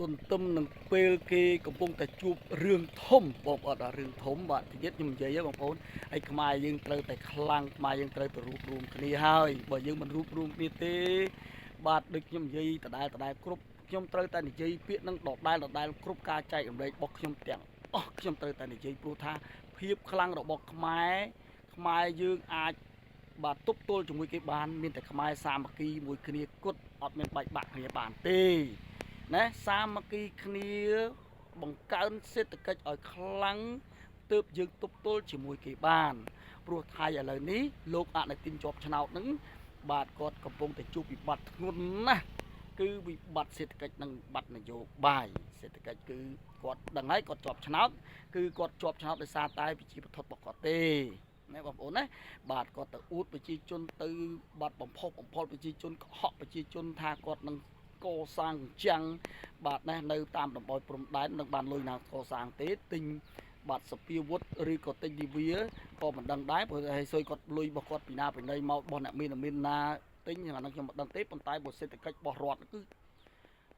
ទន្ទឹមនឹងពេលគេកំពុងតែជួបរឿងធំបងប្អូនដល់រឿងធំបាទតិចទៀតខ្ញុំនិយាយបងប្អូនហើយខ្មែរយើងត្រូវតែខ្លាំងខ្មែរយើងត្រូវទៅរួបរวมគ្នាហើយបើយើងមិនរួបរวมគ្នាទេបាទដូចខ្ញុំនិយាយដដែលគ្រប់ខ្ញុំត្រូវតែនិយាយពាក្យនឹងដដែលគ្រប់ការចែករំលែករបស់ខ្ញុំទាំងអស់ខ្ញុំត្រូវតែនិយាយព្រោះថាភាពខ្លាំងរបស់ខ្មែរយើងអាចបាទទប់ទល់ជាមួយគេបានមានតែខ្មែរសាមគ្គីមួយគ្នាគត់អត់មានបែកបាក់គ្នាបានទេណាសាមគ្គីគ្នាបង្កើនសេដ្ឋកិច្ចឲ្យខ្លាំងទើបយើងទប់ទល់ជាមួយគេបានព្រោះថៃឥឡូវនេះលោកអនុทิនជាប់ឆ្នោតនឹងបាទគាត់កំពុងតែជួបវិបត្តិធ្ងន់ណាស់គឺវិបត្តិសេដ្ឋកិច្ចនិងវិបត្តិនយោបាយសេដ្ឋកិច្ចគឺគាត់ដឹងហើយគាត់ជាប់ឆ្នោតគឺគាត់ជាប់ឆ្នោតដោយសារតែវិជាប្រថុតរបស់គាត់ទេណាបងប្អូនណាបាទគាត់ទៅអួតប្រជាជនទៅបាត់បំផុសបំផុលប្រជាជនកុហកប្រជាជនថាគាត់នឹងកសាងចាំងបាទណានៅតាមតំបន់ព្រំដែននឹងបានលុយណាកសាងទេទិញបាទសពាវុធឬក៏ទិញឌីវាក៏មិនដឹងដែរព្រោះឲ្យសុយគាត់លុយរបស់គាត់ពីណាពីណីមករបស់អ្នកមានណាទិញអានោះខ្ញុំមិនដឹងទេប៉ុន្តែបើសេដ្ឋកិច្ចរបស់រដ្ឋគឺ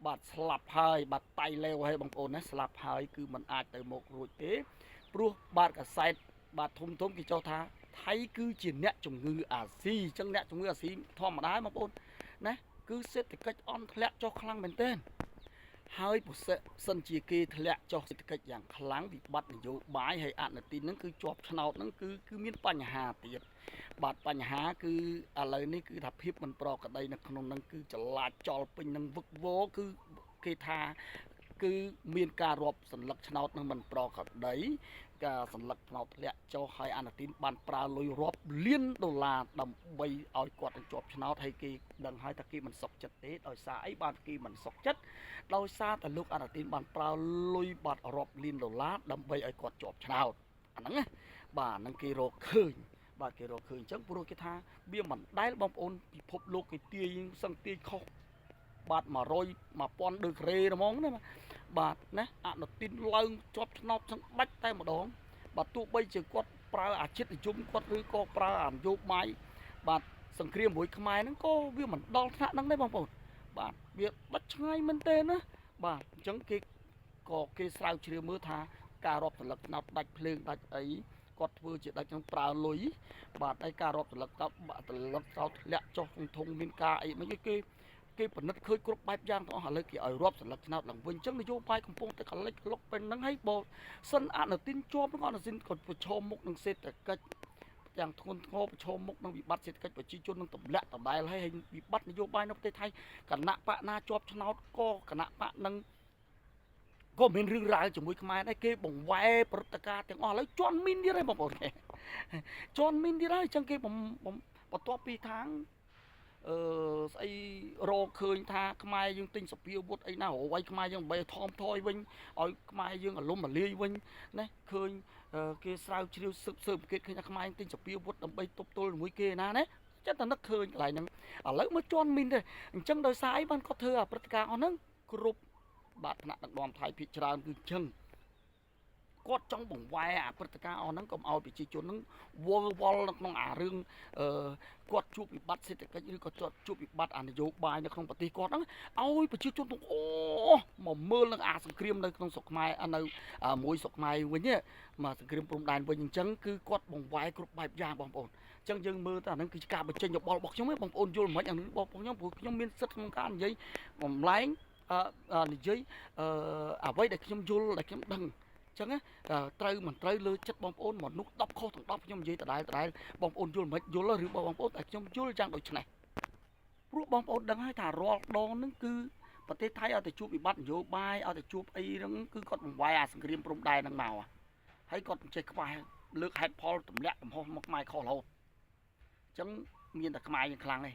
បាទស្លាប់ហើយបាទតៃលេវហើយបងប្អូនណាស្លាប់ហើយគឺมันអាចទៅមករួចទេព្រោះបាទកសែតបាទធំគេចោទថាថៃគឺជាអ្នកជំងឺអាស៊ីអញ្ចឹងអ្នកជំងឺអាស៊ីធម្មតាបងប្អូនណាគឺសេដ្ឋកិច្ចអន់ធ្លាក់ចុះខ្លាំងមែនទែនហើយប្រសិនជាគេធ្លាក់ចុះសេដ្ឋកិច្ចយ៉ាងខ្លាំងវិបត្តិនយោបាយហើយអនុទានហ្នឹងគឺជាប់ឆ្នោតហ្នឹងគឺមានបញ្ហាទៀតបាទបញ្ហាគឺឥឡូវនេះគឺថាភាពមិនប្រក្រតីនៅក្នុងហ្នឹងគឺចលាចលពេញនឹងវឹកវរគឺគេថាគឺមានការរាប់សន្លឹកឆ្នោតនឹងមិនប្រក្រតីការសន្លឹកឆ្នោតធ្លាក់ចុះហើយអាណត្តិនបានប្រើលុយរាប់លានដុល្លារដើម្បីឲ្យគាត់ទៅជាប់ឆ្នោតហើយគេដឹងហើយថាគេមិនសុខចិត្តទេដោយសារអីបានគេមិនសុខចិត្តដោយសារតែលោកអាណត្តិនបានប្រើលុយបាត់រាប់លានដុល្លារដើម្បីឲ្យគាត់ជាប់ឆ្នោតអាហ្នឹងណាបាទហ្នឹងគេរកឃើញបាទគេរកឃើញអញ្ចឹងព្រោះគេថាវាមិនដែលបងប្អូនពិភពលោកគេទាយសឹងទាយខុសបាទ1000ដឺក្រេហ្មងណាបាទណាអនុទានឡើងជាប់ឆ្នោតសឹងបាច់តែម្ដងបាទទោះបីជាគាត់ប្រើអាចិតនិយមគាត់ឬក៏ប្រើអានយោបាយបាទសង្គ្រាមមួយខ្មែរហ្នឹងក៏វាមិនដល់ថ្នាក់ហ្នឹងដែរបងប្អូនបាទវាដាច់ឆ្ងាយមែនទេណាបាទអញ្ចឹងគេស្រាវជ្រាវមើលថាការរាប់សន្លឹកឆ្នោតដាច់ភ្លើងដាច់អីគាត់ធ្វើជាដាច់នឹងប្រើលុយបាទហើយការរាប់សន្លឹកឆ្នោតធ្លាក់ចុះធំមានការអីមិនគេពិនិត្យឃើញគ្រប់បែបយ៉ាងទាំងអស់ឥឡូវគេឲ្យរាប់សន្លឹកឆ្នោតឡើងវិញអញ្ចឹងនយោបាយកំពុងតែកលិចក្លុកពេលហ្នឹងហើយបើសិនអនុទានជាប់នឹងអនុទានក៏ប្រឈមមុខនឹងសេដ្ឋកិច្ចយ៉ាងធ្ងន់ធ្ងរប្រឈមមុខនឹងវិបត្តិសេដ្ឋកិច្ចប្រជាជននឹងទម្លាក់ដដែលហើយវិបត្តិនយោបាយនៅប្រទេសថៃគណៈបកណាជាប់ឆ្នោតក៏គណៈបកនឹងក៏មានរឿងរ៉ាវជាមួយខ្មែរដែរគេបង្វែរព្រឹត្តិការណ៍ទាំងអស់ឥឡូវជន់មីនទៀតហើយបងប្អូនជន់មីនទៀតហើយអញ្ចឹងគេបន្ទាប់ពីខាងស្អីរកឃើញថាខ្មែរយើងទិញសពាវុធអីណារវៃខ្មែរយើងបីថមថយវិញឲ្យខ្មែរយើងអលំអលាយវិញណាឃើញគេស្រាវជ្រាវស៊ើបអង្កេតឃើញថាខ្មែរទិញសពាវុធដើម្បីទប់ទល់ជាមួយគេណាចិត្តតែនឹកឃើញកន្លែងហ្នឹងឥឡូវមើលជន់មីនទេអញ្ចឹងដោយសារអីបានគាត់ធ្វើអាព្រឹត្តិការណ៍អស់ហ្នឹងគ្រប់បាទថ្នាក់ដឹកនាំថៃភាគច្រើនគឺអញ្ចឹងគាត់ចង់បង្វែរអាព្រឹត្តិការណ៍អស់ហ្នឹងកុំឲ្យប្រជាជនហ្នឹងវល់នៅក្នុងអារឿងគាត់ជួបវិបត្តិសេដ្ឋកិច្ចឬក៏ជួបវិបត្តិអានយោបាយនៅក្នុងប្រទេសគាត់ហ្នឹងឲ្យប្រជាជនទាំងមកមើលនឹងអាសង្គ្រាមនៅក្នុងស្រុកខ្មែរនៅមួយស្រុកខ្មែរវិញមកសង្គ្រាមព្រំដែនវិញអញ្ចឹងគឺគាត់បង្វែរគ្រប់បែបយ៉ាងបងប្អូនអញ្ចឹងយើងមើលទៅអាហ្នឹងគឺជាការបញ្ចេញយោបល់របស់ខ្ញុំឯងបងប្អូនយល់មិនអានេះរបស់ខ្ញុំព្រោះខ្ញុំមានសិទ្ធិក្នុងការនិយាយបំលែងនិយាយអ្វីដែលខ្ញុំយល់ដែលខ្ញុំដឹងចឹងណាត្រូវមិនត្រូវលើចិត្តបងប្អូនមនុស្ស10ខុសទាំង10ខ្ញុំនិយាយដដែលបងប្អូនយល់មិនយល់ឬបងប្អូនតែខ្ញុំយល់យ៉ាងដូចនេះព្រោះបងប្អូនដឹងហើយថារាល់ដងហ្នឹងគឺប្រទេសថៃឲ្យតែជួបវិបត្តិនយោបាយឲ្យតែជួបអីហ្នឹងគឺគាត់បង្វែរអាសង្គ្រាមព្រំដែនហ្នឹងមកហើយគាត់ចេះខ្វះលើកហេតុផលទម្លាក់កំហុសមកខ្មែរខុសរហូតអញ្ចឹងមានតែខ្មែរយ៉ាងខ្លាំងទេ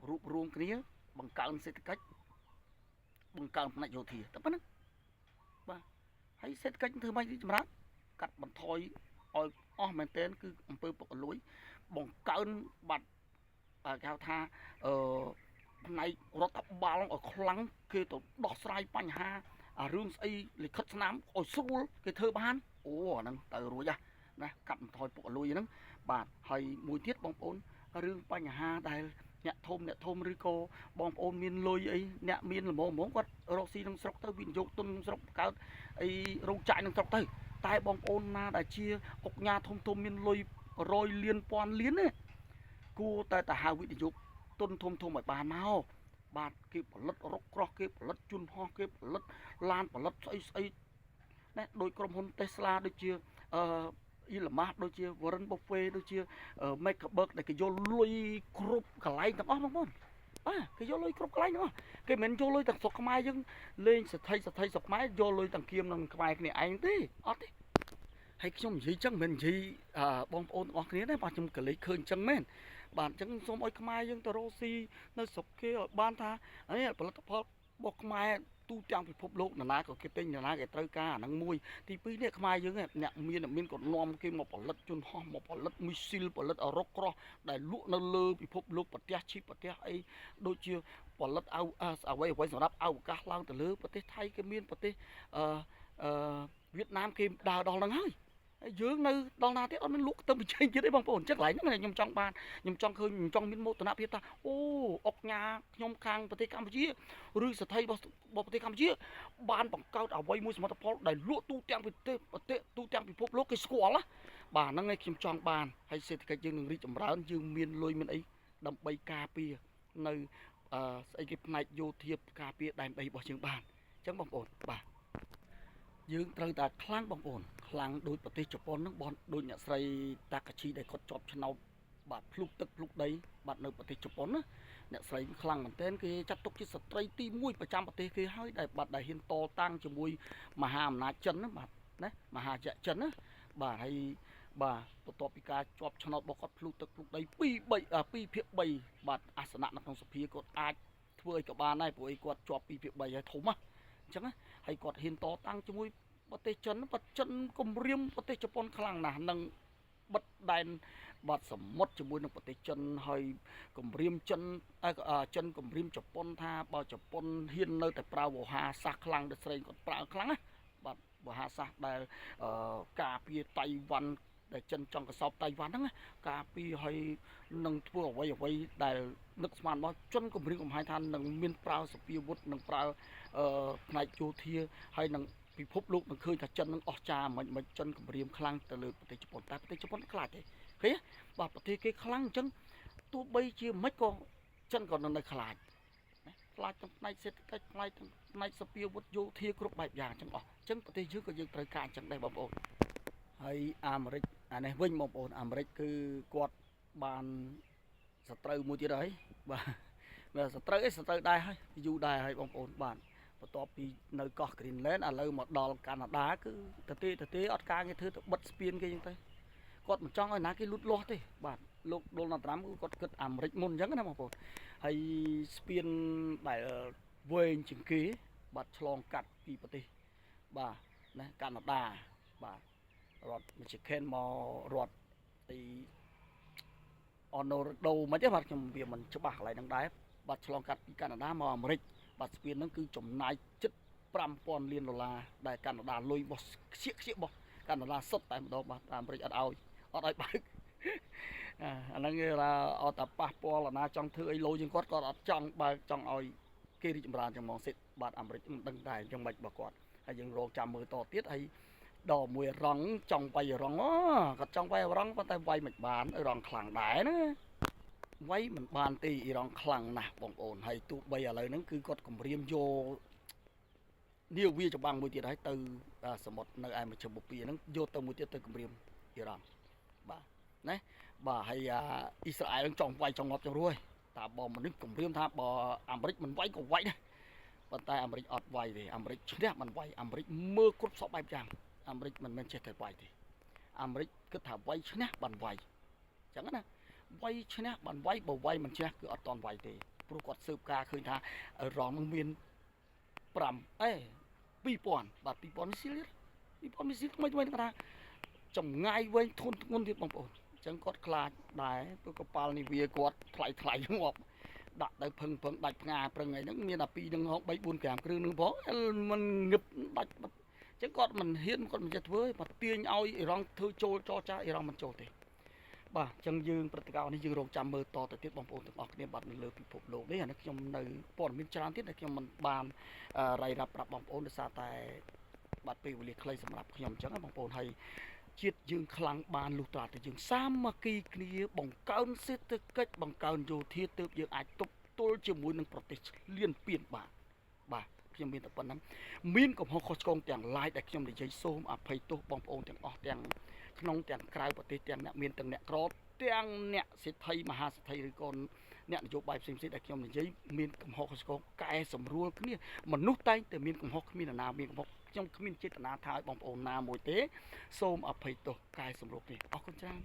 រួបរวมគ្នាបង្កើនសេដ្ឋកិច្ចបង្កើនផ្នែកយោធាតែប៉ុណ្្នឹងបាទហើយសេដ្ឋកិច្ចធ្វើម៉េចចម្រើនកាត់បន្ថយឲ្យអស់មែនទែនគឺអំពើពុករលួយបង្កើនបាត់គេហៅថាផ្នែករដ្ឋបាលឲ្យខ្លាំងគេទៅដោះស្រាយបញ្ហារឿងស្អីលិខិតស្នាមឲ្យស្រួលគេធ្វើបានអូអាហ្នឹងទៅរួចណាកាត់បន្ថយពុករលួយហ្នឹងបាទហើយមួយទៀតបងប្អូនរឿងបញ្ហាដែល អ្នកធំឬក៏បងប្អូនមានលុយអីអ្នកមានល្មមគាត់រកស៊ីក្នុងស្រុកទៅវិនិយោគទុនក្នុងស្រុកបង្កើតអីរោងចក្រក្នុងស្រុកទៅតែបងប្អូនណាដែលជាអុកញ៉ាធំមានលុយ100 លានពាន់លានណាគួរតែហៅវិនិយោគទុនធំឲ្យបានមកបាទគេផលិតរកក្រោះគេផលិតជន់ហោះគេផលិតឡានផលិតស្អីណាដោយក្រុមហ៊ុន Tesla ដូចជាElon Musk ដូចជា Warren Buffett ដូចជា Mark Zuckerberg ដែលគេយកលុយគ្រប់កន្លែងទាំងអស់បងប្អូនបាទគេយកលុយគ្រប់កន្លែងទាំងអស់គេមិនយកលុយទាំងស្រុកខ្មែរយើងលេងសទ្ធិស្រុកខ្មែរយកលុយទាំងគៀមនឹងខ្មែរគ្នាឯងទេអត់ទេហើយខ្ញុំនិយាយចឹងមិននិយាយបងប្អូនទាំងអស់គ្នាទេបាទខ្ញុំក៏លេចឃើញចឹងមែនបាទអញ្ចឹងសូមឲ្យខ្មែរយើងទៅរកស៊ីនៅស្រុកគេឲ្យបានថាផលិតផលរបស់ខ្មែរទូទាំងពិភពលោកនរណាក៏គេទិញនរណាគេត្រូវការអាហ្នឹងមួយទី2នេះខ្មែរយើងអ្នកមានក៏នាំគេមកផលិតជន់ហោះមកផលិតមីស៊ីលផលិតអរុកក្រោះដែលលក់នៅលើពិភពលោកប្រទេសឈីប្រទេសអីដូចជាផលិតអ្វីសម្រាប់អវកាសឡើងទៅលើប្រទេសថៃគេមានប្រទេសវៀតណាមគេដើរដល់ហ្នឹងហើយយើងនៅដល់ណាទៀតអត់មានលក់ទៅបញ្ចេញទៀតទេបងប្អូនអញ្ចឹងកន្លែងហ្នឹងខ្ញុំចង់បានខ្ញុំចង់ឃើញខ្ញុំចង់មានមោទនភាពថាអូអុកញ៉ាខ្ញុំខាងប្រទេសកម្ពុជាឬស្ថិរបស់ប្រទេសកម្ពុជាបានបង្កើតអ្វីមួយសមិទ្ធផលដែលលក់ទូទាំងប្រទេសទូទាំងពិភពលោកគេស្គាល់ណាបាទហ្នឹងឯងខ្ញុំចង់បានហើយសេដ្ឋកិច្ចយើងនឹងរីកចម្រើនយើងមានលុយមានអីដើម្បីការពារនៅស្អីគេផ្នែកយោធាការពារដែនដីរបស់យើងបានអញ្ចឹងបងប្អូនបាទយើងត្រូវតែខ្លាំងបងប្អូនខ្លាំងដោយប្រទេសជប៉ុនហ្នឹងបងដូចអ្នកស្រីតាកាឈីដែលគាត់ជាប់ឆ្នោតបាទភ្លុកទឹកភ្លុកដីបាទនៅប្រទេសជប៉ុនណាអ្នកស្រីខ្លាំងមែនទែនគេចាត់ទុកជាស្ត្រីទី1ប្រចាំប្រទេសគេហើយដែលបាត់ដែលហ៊ានតតាំងជាមួយមហាអំណាចចិនណាបាទណាមហាចក្រចិនណាបាទហើយបាទបន្ទាប់ពីការជាប់ឆ្នោតរបស់គាត់ភ្លុកទឹកភ្លុកដី2ភាគ3បាទអាសនៈនៅក្នុងសភាគាត់អាចធ្វើឲ្យក៏បានដែរព្រោះអីគាត់ជាប់2ភាគ3ហើយធំណាអញ្ចឹងណាហើយគាត់ហ៊ានតតាំងជាមួយប្រទេសចិនគម្រាមប្រទេសជប៉ុនខ្លាំងណាស់នឹងបិទដែនបាត់សមុទ្រជាមួយនឹងប្រទេសចិនហើយគម្រាមចិនគម្រាមជប៉ុនថាបើជប៉ុនហ៊ាននៅតែប្រើវោហារសាស្ត្រខ្លាំងដូចស្រីគាត់ប្រើខ្លាំងណាបាទវោហារសាស្ត្រដែលការពារតៃវ៉ាន់ដែលចិនចង់កសោបតៃវ៉ាន់ហ្នឹងការពារឲ្យនឹងធ្វើអ្វីដែលនឹកស្មានមកចិនគម្រាមកំហែងថានឹងមានប្រើសពាវុធនឹងប្រើផ្នែកយោធាហើយនឹងពិភពលោកនឹងឃើញថាចិននឹងអស់ចាមិនចិនគម្រាមខ្លាំងទៅលើប្រទេសជប៉ុនតែប្រទេសជប៉ុនខ្លាចទេឃើញបាទប្រទេសគេខ្លាំងអញ្ចឹងទោះបីជាមិនក៏ចិនក៏នៅខ្លាចណាខ្លាចទាំងផ្នែកសេដ្ឋកិច្ចផ្នែកសពាវុធយោធាគ្រប់បែបយ៉ាងអញ្ចឹងអស់អញ្ចឹងប្រទេសយើងក៏យើងត្រូវការអញ្ចឹងដែរបងប្អូនហើយអាមេរិកអានេះវិញបងប្អូនអាមេរិកគឺគាត់បានសត្រូវមួយទៀតហើយបាទសត្រូវដែរហើយយូរដែរហើយបងប្អូនបាទបន្ទាប់ពីនៅកោះ Greenland ឥឡូវមកដល់កាណាដាគឺទៅអត់ការងារធ្វើទៅបិទស្ពានគេអញ្ចឹងទៅគាត់មិនចង់ឲ្យណាគេលូតលាស់ទេបាទលោក Donald Trump គឺគាត់គិតអាមេរិកមុនអញ្ចឹងណាបងប្អូនហើយស្ពានដែលវែងជាងគេបាទឆ្លងកាត់ពីប្រទេសបាទណាកាណាដាបាទរដ្ឋ Michigan មករដ្ឋទី Colorado មិនទេបាទខ្ញុំវាមិនច្បាស់កន្លែងហ្នឹងដែរបាទឆ្លងកាត់ពីកាណាដាមកអាមេរិកបាទស្ពានហ្នឹងគឺចំណាយជិត$5000 លានដែលកាណាដាលុយរបស់ខ្ជិះរបស់កាណាដាសុទ្ធតែម្ដងបាទអាមេរិកអត់ឲ្យបើកអាហ្នឹងគេថាអត់តែប៉ះពាល់អាណាចង់ធ្វើអីលោជាងគាត់អត់ចង់បើកចង់ឲ្យគេរីកចម្រើនចឹងហ្មងសិទ្ធបាទអាមេរិកមិនដឹងដែរអញ្ចឹងមិនរបស់គាត់ហើយយើងរងចាំមើលតទៀតហើយដល់មួយរងចង់វាយរងគាត់ចង់វាយរងប៉ុន្តែវាយមិនបានរងខ្លាំងដែរណាវាយមិនបានទេអ៊ីរ៉ង់ខ្លាំងណាស់បងប្អូនហើយទោះបីឥឡូវហ្នឹងគឺគាត់គម្រាមយកនាវាចម្បាំងមួយទៀតហើយទៅសមុទ្រនៅឯមជ្ឈមបូព៌ាហ្នឹងយកទៅមួយទៀតទៅគម្រាមអ៊ីរ៉ង់បាទណាបាទហើយអ៊ីស្រាអែលចង់វាយចង់ងាប់ចង់រួយតែបើមនុស្សគម្រាមថាបើអាមេរិកមិនវាយក៏វាយដែរប៉ុន្តែអាមេរិកអត់វាយទេអាមេរិកឈ្នះមិនវាយអាមេរិកមើលគ្រប់សពបែបយ៉ាងអាមេរិកមិនមែនចេះតែវាយទេអាមេរិកគិតថាវាយឈ្នះបានវាយអញ្ចឹងណាវាយឈ្នះបានវាយបើវាយមិនឈ្នះគឺអត់តន់វាយទេព្រោះគាត់ស៊ើបការឃើញថារងនឹងមាន2000បាទ2000មីស៊ីលថ្មីគាត់ថាចម្ងាយវែងធន់ធ្ងន់ទៀតបងប្អូនអញ្ចឹងគាត់ខ្លាចដែរព្រោះកប៉ាល់នាវាគាត់ថ្លៃងាប់ដាក់ទៅភឹងដាច់ផ្ងាប្រឹងអីហ្នឹងមានតែ2នឹង3 4 5គ្រឿងនឹងផងมันងឹបដាច់អញ្ចឹងគាត់មិនហ៊ានគាត់មិនចេះធ្វើទេបើទាញឲ្យអ៊ីរ៉ង់ធ្វើចូលចរចាអ៊ីរ៉ង់មិនចូលទេ បាទអញ្ចឹងយើងព្រឹត្តិការណ៍នេះយើងរងចាំមើលតទៅទៀតបងប្អូនទាំងអស់គ្នាបាទនៅលើពិភពលោកនេះអានេះខ្ញុំនៅព័ត៌មានច្រើនទៀតដែលខ្ញុំមិនបានរាយរាប់ប្រាប់បងប្អូនដោយសារតែបាត់ពេលវេលាខ្លីសម្រាប់ខ្ញុំអញ្ចឹងបងប្អូនហើយជាតិយើងខ្លាំងបានលុះត្រាតែយើងសាមគ្គីគ្នាបង្កើនសេដ្ឋកិច្ចបង្កើនយោធាទើបយើងអាចទប់ទល់ជាមួយនឹងប្រទេសឈ្លានពានបាទខ្ញុំមានតែប៉ុណ្ណឹងមានកំហុសខុសឆ្គងទាំងឡាយដែលខ្ញុំនិយាយសូមអភ័យទោសបងប្អូនទាំងអស់ទាំងក្នុងទាំងក្រៅប្រទេសទាំងអ្នកមានទាំងអ្នកក្រទាំងអ្នកសេដ្ឋីមហាសេដ្ឋីឬក៏អ្នកនយោបាយផ្សេងៗដែលខ្ញុំនិយាយមានកំហុសខុសឆ្គងកែសម្រួលគ្នាមនុស្សតែងតែមានកំហុសគ្មាននរណាមានកំហុសខ្ញុំគ្មានចេតនាថាឲ្យបងប្អូនណាមួយទេសូមអភ័យទោសកែសម្រួលគ្នាអរគុណច្រើន